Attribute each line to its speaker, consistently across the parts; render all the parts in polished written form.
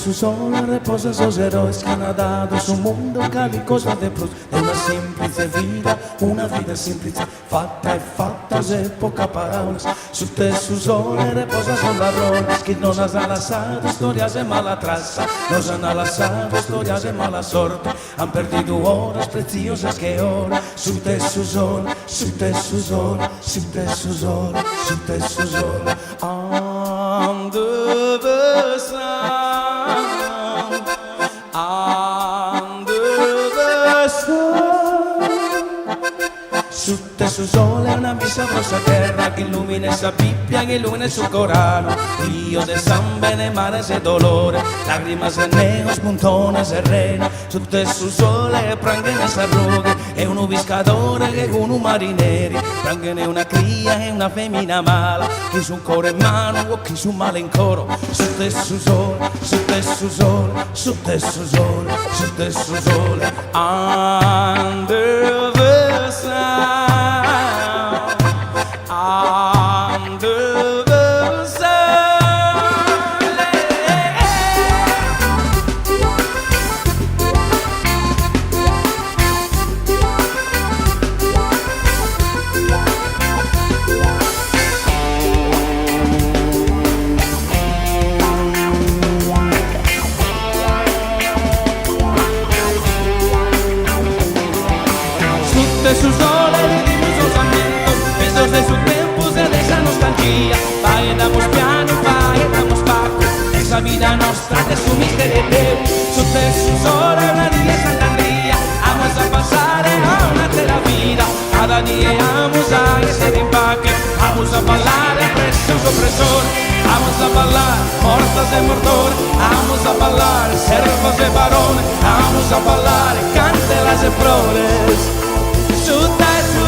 Speaker 1: su sole reposa sus eroes que han dado su mundo calicosa de plus de una semplice vida, una vida semplice fatta e fatta de poca palabras. Su te su sole reposa son ladrones que nos han lasciado historias de mala traza, nos han lasciado historias de mala sorte, han perdido horas preciosas que ora. Su te su sol, su te su sol, su te su sol, su te su sol. On the sun, under the sun. Su te su sole è una misa rosa terra che illumina esa Bibbia, che illumina su Corano. Río de sangre, de mares de dolores, lágrimas de negros, montones de rena. Su te su sole prangen esa rughe, è un pescatore che con un marineri. Prangen è una cria e una femmina mala, chi su un cuore in mano o chi su male in coro. Su te su sole, su te su sole, su te su sole, su te su sole. Under the sun. Under the sun. Su te su sole vivimos sus amigos, besos de sus tiempos de esa nostalgia. Bailamos piano, bailamos paco, esa vida nostra de su misterio de Dios. Su te su sole una día Santa Andrea, vamos a pasar a una terra vida. Cada día vamos a ese empaque, vamos a bailar el precioso opresor. Vamos a bailar mortas de mordor, vamos a bailar servos de varón, vamos a bailar cantelas de flores. Su te su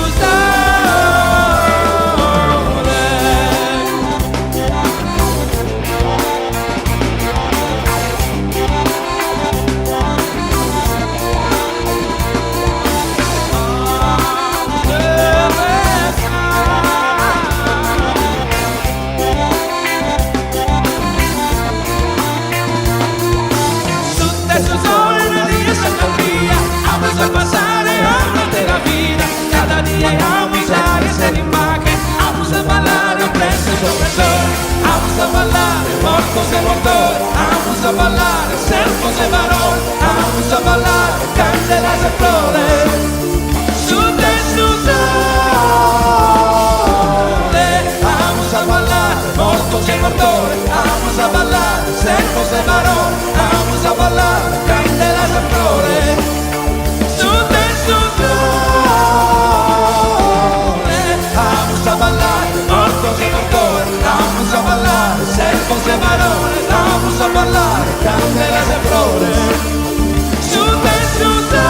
Speaker 1: sole, una día Santa María, vamos a pasar a una terra vida. Cada día vamos a ese empaque, vamos a bailar el precioso opresor. Vamos a bailar mortos de motor, vamos a bailar servos de varón, vamos a bailar candelas de flores. Su te su sole, vamos a bailar mortos de motor, vamos a bailar servos de varón, vamos a bailar candelas de flores. Su te su sole, vamos a bailar mortos de motor, vamos a bailar servos de varones, vamos a bailar candelas de flores. Su te su sole.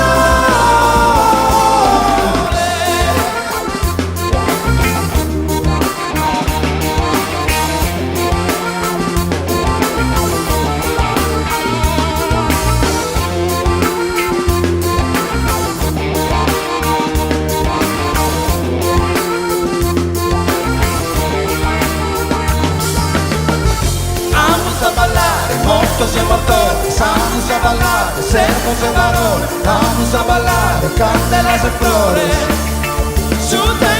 Speaker 1: Mortos de motor, vamos a bailar servos de varón, vamos a bailar candelas de flores. Su te